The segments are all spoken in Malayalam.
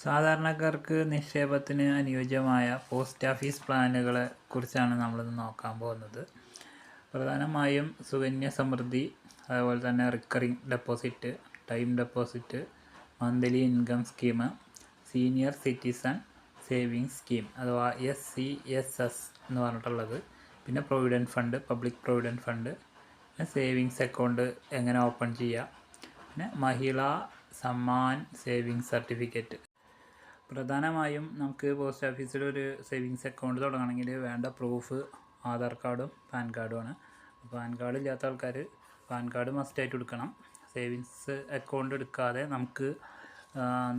സാധാരണക്കാർക്ക് നിക്ഷേപത്തിന് അനുയോജ്യമായ പോസ്റ്റ് ഓഫീസ് പ്ലാനുകളെ കുറിച്ചാണ് നമ്മളിന്ന് നോക്കാൻ പോകുന്നത്. പ്രധാനമായും സുകന്യ സമൃദ്ധി, അതുപോലെ തന്നെ recurring deposit, time deposit, monthly income scheme, senior citizen savings scheme അഥവാ SCSS എന്ന് പറഞ്ഞിട്ടുള്ളത്, പിന്നെ provident fund, public provident fund, പിന്നെ സേവിങ്സ് അക്കൗണ്ട് എങ്ങനെ ഓപ്പൺ ചെയ്യുക, പിന്നെ മഹിളാ സമ്മാൻ സേവിങ്സ് സർട്ടിഫിക്കറ്റ്. പ്രധാനമായും നമുക്ക് പോസ്റ്റ് ഓഫീസിൽ ഒരു സേവിങ്സ് അക്കൗണ്ട് തുടങ്ങണമെങ്കിൽ വേണ്ട പ്രൂഫ് ആധാർ കാർഡും പാൻ കാർഡുമാണ്. പാൻ കാർഡ് ഇല്ലാത്ത ആൾക്കാർ പാൻ കാർഡ് മസ്റ്റായിട്ട് എടുക്കണം. സേവിങ്സ് അക്കൗണ്ട് എടുക്കാതെ നമുക്ക്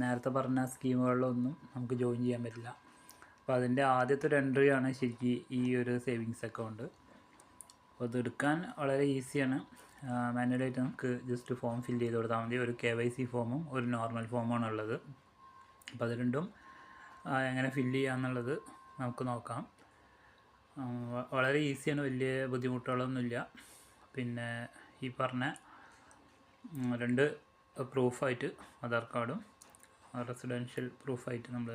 നേരത്തെ പറഞ്ഞ സ്കീമുകളിലൊന്നും നമുക്ക് ജോയിൻ ചെയ്യാൻ പറ്റില്ല. അപ്പോൾ അതിൻ്റെ ആദ്യത്തെ ഒരു എൻട്രിയാണ് ശരിക്കും ഈ ഒരു സേവിങ്സ് അക്കൗണ്ട്. അപ്പോൾ അതെടുക്കാൻ വളരെ ഈസിയാണ്. മാനുവലായിട്ട് നമുക്ക് ജസ്റ്റ് ഫോം ഫില്ല് ചെയ്ത് കൊടുത്താൽ മതി. ഒരു KYC ഫോമും ഒരു നോർമൽ ഫോമാണ് ഉള്ളത്. അപ്പോൾ അത് രണ്ടും എങ്ങനെ ഫില്ല് ചെയ്യാന്നുള്ളത് നമുക്ക് നോക്കാം. വളരെ ഈസിയാണ്, വലിയ ബുദ്ധിമുട്ടുകളൊന്നുമില്ല. പിന്നെ ഈ പറഞ്ഞ രണ്ട് പ്രൂഫായിട്ട് ആധാർ കാർഡും റെസിഡൻഷ്യൽ പ്രൂഫായിട്ട് നമ്മൾ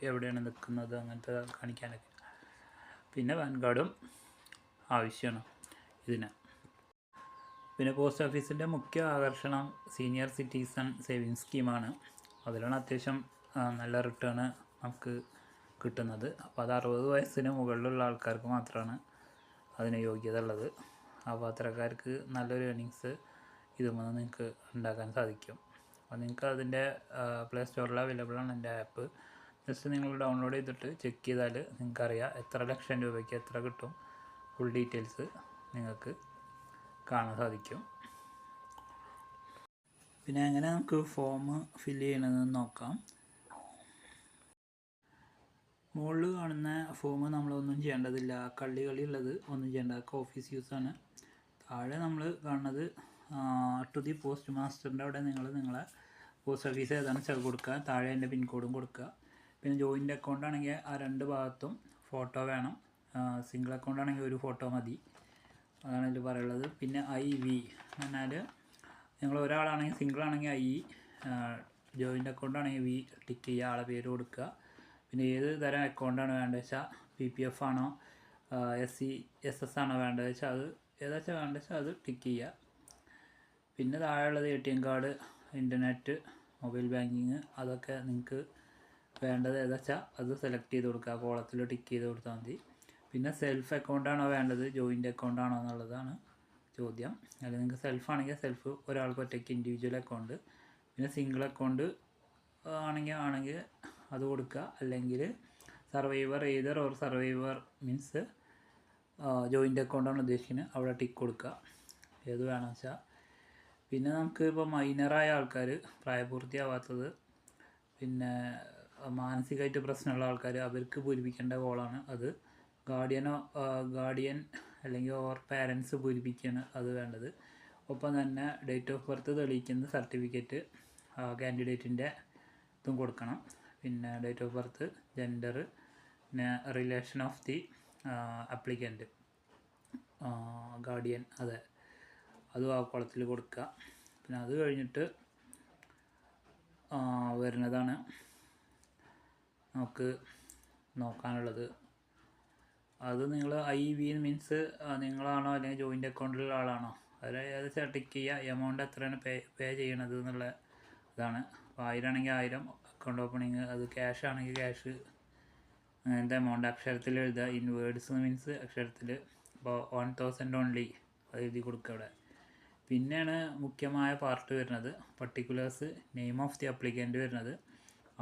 എവിടെയാണ് നിൽക്കുന്നത് അങ്ങനത്തെ കാണിക്കാനൊക്കെ, പിന്നെ പാൻ കാർഡും ആവശ്യമാണ് ഇതിന്. പിന്നെ പോസ്റ്റ് ഓഫീസിൻ്റെ മുഖ്യ ആകർഷണം സീനിയർ സിറ്റിസൺ സേവിങ്സ് സ്കീമാണ്. അതിലാണ് അത്യാവശ്യം നല്ല റിട്ടേൺ നമുക്ക് കിട്ടുന്നത്. അപ്പോൾ അത് 60 വയസ്സിന് മുകളിലുള്ള ആൾക്കാർക്ക് മാത്രമാണ് അതിന് യോഗ്യത ഉള്ളത്. അപ്പോൾ അത്തരക്കാർക്ക് നല്ലൊരു ഏണിങ്സ് ഇതുമെന്ന് നിങ്ങൾക്ക് ഉണ്ടാക്കാൻ സാധിക്കും. അപ്പോൾ നിങ്ങൾക്ക് അതിൻ്റെ പ്ലേ സ്റ്റോറിൽ അവൈലബിൾ ആണ് എൻ്റെ ആപ്പ്. ജസ്റ്റ് നിങ്ങൾ ഡൗൺലോഡ് ചെയ്തിട്ട് ചെക്ക് ചെയ്താൽ നിങ്ങൾക്കറിയാം എത്ര ലക്ഷം രൂപയ്ക്ക് എത്ര കിട്ടും. ഫുൾ ഡീറ്റെയിൽസ് നിങ്ങൾക്ക് കാണാൻ സാധിക്കും. പിന്നെ എങ്ങനെ നമുക്ക് ഫോം ഫില്ല് ചെയ്യണമെന്ന് നോക്കാം. മുകളിൽ കാണുന്ന ഫോം നമ്മളൊന്നും ചെയ്യേണ്ടതില്ല, കള്ളിയുള്ളത് ഒന്നും ചെയ്യേണ്ട, ഓഫീസ് യൂസാണ്. താഴെ നമ്മൾ കാണുന്നത് ടു ദി പോസ്റ്റ് മാസ്റ്ററിൻ്റെ അവിടെ നിങ്ങളെ പോസ്റ്റ് ഓഫീസ് ഏതാണ് വെച്ചാൽ കൊടുക്കുക. താഴെ എൻ്റെ പിൻകോഡും കൊടുക്കുക. പിന്നെ ജോയിൻ്റ് അക്കൗണ്ട് ആണെങ്കിൽ ആ രണ്ട് ഭാഗത്തും ഫോട്ടോ വേണം. സിംഗിൾ അക്കൗണ്ട് ആണെങ്കിൽ ഒരു ഫോട്ടോ മതി. അതാണ് ഇതിൽ പറയുള്ളത്. പിന്നെ IV എന്നാൽ നിങ്ങൾ ഒരാളാണെങ്കിൽ സിംഗിൾ ആണെങ്കിൽ I, ജോയിൻ്റ് അക്കൗണ്ട് ആണെങ്കിൽ V ടിക്ക് ചെയ്യുക, ആളെ പേര് കൊടുക്കുക. പിന്നെ ഏത് തരം അക്കൗണ്ടാണ് വേണ്ടത് വെച്ചാൽ PPF ആണോ SCSS ആണോ വേണ്ടത് വെച്ചാൽ അത് ഏതാച്ചാൽ വേണ്ടത് വെച്ചാൽ അത് ടിക്ക് ചെയ്യുക. പിന്നെ താഴെയുള്ളത് ATM card, internet, mobile banking, അതൊക്കെ നിങ്ങൾക്ക് വേണ്ടത് ഏതാച്ചാൽ അത് സെലക്ട് ചെയ്ത് കൊടുക്കുക. കോളത്തിൽ ടിക്ക് ചെയ്ത് കൊടുത്താൽ മതി. പിന്നെ സെൽഫ് അക്കൗണ്ടാണോ വേണ്ടത് ജോയിൻ്റ് അക്കൗണ്ടാണോ എന്നുള്ളതാണ് ചോദ്യം. അല്ലെങ്കിൽ നിങ്ങൾക്ക് സെൽഫാണെങ്കിൽ സെൽഫ്, ഒരാൾക്ക് ഒറ്റയ്ക്ക് ഇൻഡിവിജ്വൽ അക്കൗണ്ട്. പിന്നെ സിംഗിൾ അക്കൗണ്ട് ആണെങ്കിൽ അത് കൊടുക്കുക. അല്ലെങ്കിൽ സർവൈവർ സർവൈവർ മീൻസ് ജോയിൻ്റ് അക്കൗണ്ടാണ് ഉദ്ദേശിക്കുന്നത്, അവിടെ ടിക്ക് കൊടുക്കുക. ഏത് വേണമെന്ന് വെച്ചാൽ. പിന്നെ നമുക്ക് ഇപ്പോൾ മൈനറായ ആൾക്കാർ, പ്രായപൂർത്തിയാവാത്തത്, പിന്നെ മാനസികമായിട്ട് പ്രശ്നമുള്ള ആൾക്കാർ, അവർക്ക് പൂരിപ്പിക്കേണ്ട കോളാണ് അത്. ഗാർഡിയൻ അല്ലെങ്കിൽ പാരൻസ് പൂരിപ്പിക്കുകയാണ് അത് വേണ്ടത്. ഒപ്പം തന്നെ ഡേറ്റ് ഓഫ് ബർത്ത് തെളിയിക്കുന്ന സർട്ടിഫിക്കറ്റ് കാൻഡിഡേറ്റിൻ്റെ ഇതും കൊടുക്കണം. പിന്നെ ഡേറ്റ് ഓഫ് ബർത്ത്, ജെൻഡർ, പിന്നെ relation of the applicant, guardian, അതും ആ കോളത്തിൽ കൊടുക്കുക. പിന്നെ അത് കഴിഞ്ഞിട്ട് വരുന്നതാണ് നമുക്ക് നോക്കാനുള്ളത്. അത് നിങ്ങൾ IV മീൻസ് നിങ്ങളാണോ അല്ലെങ്കിൽ ജോയിൻ്റ് അക്കൗണ്ടിലുള്ള ആളാണോ, അതിൽ ഏകദേശം ടിക്ക് ചെയ്യുക. എമൗണ്ട് എത്രയാണ് പേ ചെയ്യണത് എന്നുള്ള ഇതാണ്. അപ്പോൾ 1000 ആണെങ്കിൽ 1000 അക്കൗണ്ട് ഓപ്പണിങ്, അത് ക്യാഷ് ആണെങ്കിൽ ക്യാഷ്, അങ്ങനത്തെ എമൗണ്ട് അക്ഷരത്തിൽ എഴുതുക. ഇൻ വേർഡ്സ് മീൻസ് അക്ഷരത്തിൽ. അപ്പോൾ 1000 ഓൺലി അത് എഴുതി കൊടുക്കുക അവിടെ. പിന്നെയാണ് മുഖ്യമായ പാർട്ട് വരുന്നത്, particulars, name of the applicant വരുന്നത്.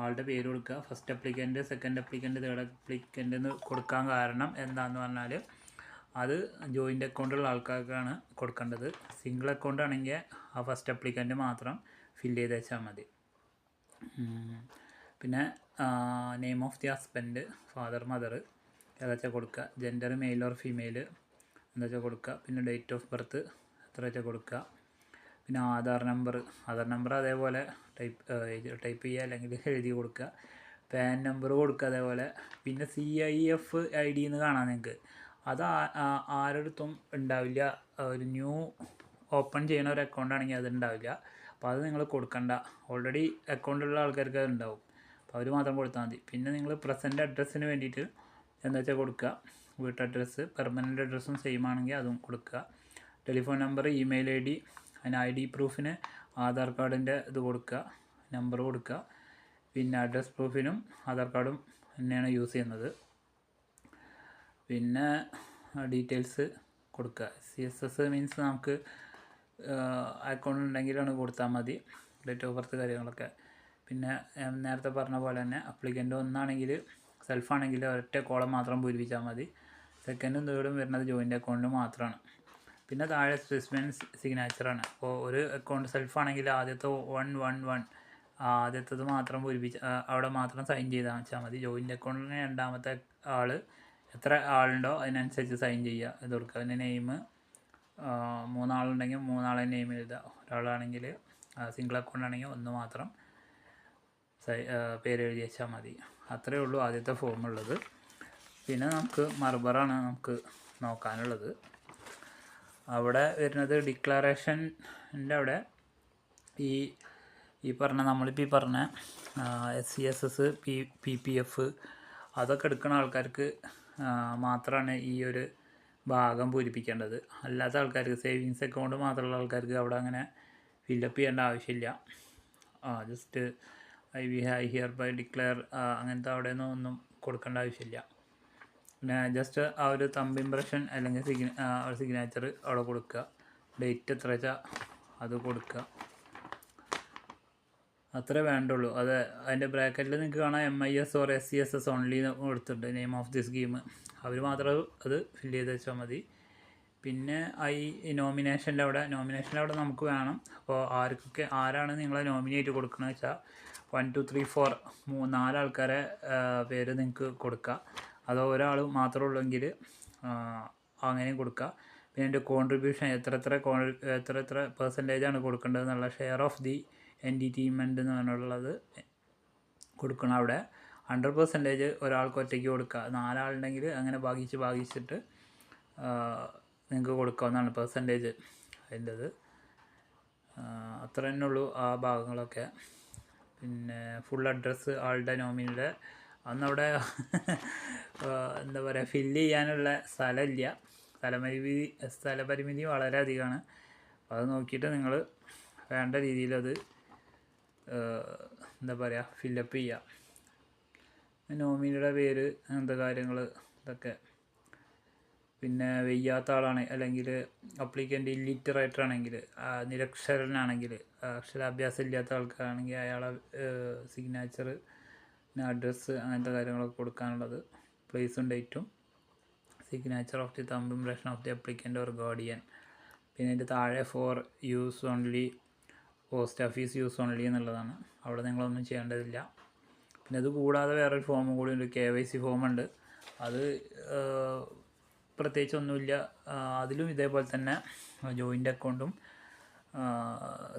ആളുടെ പേര് കൊടുക്കുക. First applicant, second applicant, third applicant എന്ന് കൊടുക്കാൻ കാരണം എന്താണെന്ന് പറഞ്ഞാൽ അത് ജോയിൻ്റ് അക്കൗണ്ടുള്ള ആൾക്കാർക്കാണ് കൊടുക്കേണ്ടത്. സിംഗിൾ അക്കൗണ്ട് ആണെങ്കിൽ ആ ഫസ്റ്റ് അപ്ലിക്കൻ്റ് മാത്രം ഫില്ല് ചെയ്ത് വെച്ചാൽ മതി. പിന്നെ name of the husband, father, mother ഏതാ വെച്ചാൽ കൊടുക്കുക. ജെൻഡർ മെയിൽ ഓർ ഫീമെയിൽ എന്താ വെച്ചാൽ കൊടുക്കുക. പിന്നെ ഡേറ്റ് ഓഫ് ബർത്ത് എത്ര വെച്ചാൽ കൊടുക്കുക. പിന്നെ ആധാർ നമ്പർ അതേപോലെ ടൈപ്പ് ചെയ്യുക അല്ലെങ്കിൽ എഴുതി കൊടുക്കുക. പാൻ നമ്പർ കൊടുക്കുക അതേപോലെ. പിന്നെ CIF ID എന്ന് കാണാം നിങ്ങൾക്ക്. അത് ആരടുത്തും ഉണ്ടാവില്ല. ഒരു ന്യൂ ഓപ്പൺ ചെയ്യണ ഒരു അക്കൗണ്ട് ആണെങ്കിൽ അത് ഉണ്ടാവില്ല. അപ്പോൾ അത് നിങ്ങൾ കൊടുക്കണ്ട. ഓൾറെഡി അക്കൗണ്ടുള്ള ആൾക്കാർക്ക് അത് ഉണ്ടാവും. അപ്പോൾ അവർ മാത്രം കൊടുത്താൽ മതി. പിന്നെ നിങ്ങൾ പ്രസൻറ്റ് അഡ്രസ്സിന് വേണ്ടിയിട്ട് എന്താ വെച്ചാൽ കൊടുക്കുക. വീട്ടഡ്രസ്സ് പെർമനൻ്റ് അഡ്രസ്സും സെയിം ആണെങ്കിൽ അതും കൊടുക്കുക. ടെലിഫോൺ നമ്പർ, ഇമെയിൽ ID, അതിന് ID പ്രൂഫിന് ആധാർ കാർഡിൻ്റെ ഇത് കൊടുക്കുക, നമ്പർ കൊടുക്കുക. പിന്നെ അഡ്രസ് പ്രൂഫിനും ആധാർ കാർഡും തന്നെയാണ് യൂസ് ചെയ്യുന്നത്. പിന്നെ ഡീറ്റെയിൽസ് കൊടുക്കുക. CSS മീൻസ് നമുക്ക് അക്കൗണ്ട് ഉണ്ടെങ്കിലാണ് കൊടുത്താൽ മതി, ഡേറ്റ് ഓഫ് ബർത്ത് കാര്യങ്ങളൊക്കെ. പിന്നെ നേരത്തെ പറഞ്ഞ പോലെ തന്നെ അപ്ലിക്കൻ്റ് ഒന്നാണെങ്കിൽ സെൽഫാണെങ്കിൽ ഒറ്റ കോളം മാത്രം പൂരിപ്പിച്ചാൽ മതി. സെക്കൻഡും തേർഡും വരുന്നത് ജോയിൻ്റ് അക്കൗണ്ടിന് മാത്രമാണ്. പിന്നെ താഴെ സ്പെസിഫിൻ സിഗ്നേച്ചറാണ്. അപ്പോൾ ഒരു അക്കൗണ്ട് സെൽഫാണെങ്കിൽ ആദ്യത്തെ 111 ആദ്യത്തത് മാത്രം പൂരിപ്പിച്ച് അവിടെ മാത്രം സൈൻ ചെയ്താൽ വെച്ചാൽ മതി. ജോയിൻ്റ് അക്കൗണ്ടിന് രണ്ടാമത്തെ ആൾ എത്ര ആളുണ്ടോ അതിനനുസരിച്ച് സൈൻ ചെയ്യുക, ഇത് കൊടുക്കുക. അതിൻ്റെ നെയിം 3 ആളുണ്ടെങ്കിൽ 3 ആളെ നെയിം എഴുതുക. ഒരാളാണെങ്കിൽ സിംഗിൾ അക്കൗണ്ട് ആണെങ്കിൽ ഒന്ന് മാത്രം പേര് എഴുതി വെച്ചാൽ മതി. അത്രയേ ഉള്ളൂ ആദ്യത്തെ ഫോമുള്ളത്. പിന്നെ നമുക്ക് മർബറാണ് നമുക്ക് നോക്കാനുള്ളത്. അവിടെ വരുന്നത് ഡിക്ലറേഷൻ്റെ അവിടെ ഈ പറഞ്ഞ നമ്മളിപ്പോൾ ഈ പറഞ്ഞ SCSS, PPF അതൊക്കെ എടുക്കുന്ന ആൾക്കാർക്ക് മാത്രമാണ് ഈ ഒരു ഭാഗം പൂരിപ്പിക്കേണ്ടത്. അല്ലാത്ത ആൾക്കാർക്ക്, സേവിങ്സ് അക്കൗണ്ട് മാത്രമുള്ള ആൾക്കാർക്ക് അവിടെ അങ്ങനെ ഫില്ലപ്പ് ചെയ്യേണ്ട ആവശ്യമില്ല. ജസ്റ്റ് I hereby declare അങ്ങനത്തെ അവിടെ ഒന്നും കൊടുക്കേണ്ട ആവശ്യമില്ല. പിന്നെ ജസ്റ്റ് ആ ഒരു തമ്പ് ഇംപ്രഷൻ അല്ലെങ്കിൽ സിഗ്നേച്ചർ അവിടെ കൊടുക്കുക. ഡേറ്റ് എത്ര വെച്ചാൽ അത് കൊടുക്കുക. അത്രേ വേണ്ടുള്ളൂ. അത് അതിൻ്റെ ബ്രാക്കറ്റിൽ നിങ്ങൾക്ക് കാണാം MIS or SCSS ഓൺലി കൊടുത്തിട്ടുണ്ട്, നെയിം ഓഫ് ദി സ്കീം. അവർ മാത്രം അത് ഫില്ല് ചെയ്ത് വെച്ചാൽ മതി. പിന്നെ ഈ നോമിനേഷൻ്റെ അവിടെ നമുക്ക് വേണം. അപ്പോൾ ആരാണ് നിങ്ങളെ നോമിനേറ്റ് കൊടുക്കുന്നത് വെച്ചാൽ 1 2 3 4 4 ആൾക്കാരെ പേര് നിങ്ങൾക്ക് കൊടുക്കുക. അതോ ഒരാൾ മാത്രമേ ഉള്ളെങ്കിൽ അങ്ങനെയും കൊടുക്കുക. പിന്നെ എൻ്റെ കോൺട്രിബ്യൂഷൻ എത്ര പെർസെൻറ്റേജാണ് കൊടുക്കേണ്ടതെന്നുള്ള ഷെയർ ഓഫ് ദി എൻറ്റിറ്റിമെൻ്റ് എന്ന് പറഞ്ഞുള്ളത് കൊടുക്കണം. അവിടെ 100% ഒരാൾക്ക് ഒറ്റയ്ക്ക് കൊടുക്കുക. 4 ആളുണ്ടെങ്കിൽ അങ്ങനെ ഭാഗിച്ചിട്ട് നിങ്ങൾക്ക് കൊടുക്കാവുന്നതാണ് പെർസെൻറ്റേജ് അതിൻ്റെത്. അത്ര തന്നെ ഉള്ളൂ ആ ഭാഗങ്ങളൊക്കെ. പിന്നെ ഫുൾ അഡ്രസ്സ് ആളുടെ നോമിനിയുടെ അന്നവിടെ എന്താ പറയുക, ഫില്ല് ചെയ്യാനുള്ള സ്ഥലമില്ല. സ്ഥലപരിമിതി വളരെ അധികമാണ്. അത് നോക്കിയിട്ട് നിങ്ങൾ വേണ്ട രീതിയിലത് എന്താ പറയുക ഫില്ലപ്പ് ചെയ്യുക. നോമിനിയുടെ പേര്, അങ്ങനത്തെ കാര്യങ്ങൾ ഇതൊക്കെ. പിന്നെ വയ്യാത്ത ആളാണ് അല്ലെങ്കിൽ അപ്ലിക്കൻ്റ് ഇല്ലിറ്ററേറ്റർ ആണെങ്കിൽ, നിരക്ഷരനാണെങ്കിൽ, അക്ഷരാഭ്യാസം ഇല്ലാത്ത ആൾക്കാരാണെങ്കിൽ അയാളെ സിഗ്നേച്ചർ, പിന്നെ അഡ്രസ്സ്, അങ്ങനത്തെ കാര്യങ്ങളൊക്കെ കൊടുക്കാനുള്ളത്. പ്ലേസും ഡേറ്റും, signature of the thumb impression of the applicant or guardian. പിന്നെ ഇതിൻ്റെ താഴെ for use only, post office use only എന്നുള്ളതാണ്. അവിടെ നിങ്ങളൊന്നും ചെയ്യേണ്ടതില്ല. പിന്നെ അത് കൂടാതെ വേറൊരു ഫോമും കൂടി ഉണ്ട്, KYC ഫോമുണ്ട്. അത് പ്രത്യേകിച്ചൊന്നുമില്ല. അതിലും ഇതേപോലെ തന്നെ ജോയിൻ്റ് അക്കൗണ്ടും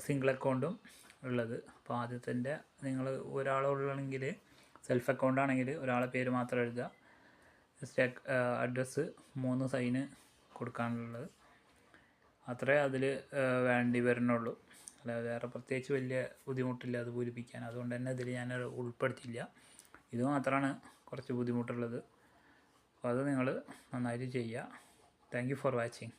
സിംഗിൾ അക്കൗണ്ടും ഉള്ളത്. അപ്പോൾ ആദ്യത്തിൻ്റെ നിങ്ങൾ ഒരാളുള്ളെങ്കിൽ സെൽഫ് അക്കൗണ്ട് ആണെങ്കിൽ ഒരാളെ പേര് മാത്രം എഴുതുക. ജസ്റ്റ് അഡ്രസ്സ് 3 സൈന് കൊടുക്കാനുള്ളത്. അത്രേ അതിൽ വേണ്ടി വരുന്നുള്ളൂ. അല്ല വേറെ പ്രത്യേകിച്ച് വലിയ ബുദ്ധിമുട്ടില്ല അത് പൂരിപ്പിക്കാൻ. അതുകൊണ്ട് തന്നെ ഇതിൽ ഞാൻ ഉൾപ്പെടുത്തിയില്ല. ഇത് മാത്രമാണ് കുറച്ച് ബുദ്ധിമുട്ടുള്ളത്. അപ്പോൾ അത് നിങ്ങൾ നന്നായിട്ട് ചെയ്യുക. Thank you for watching.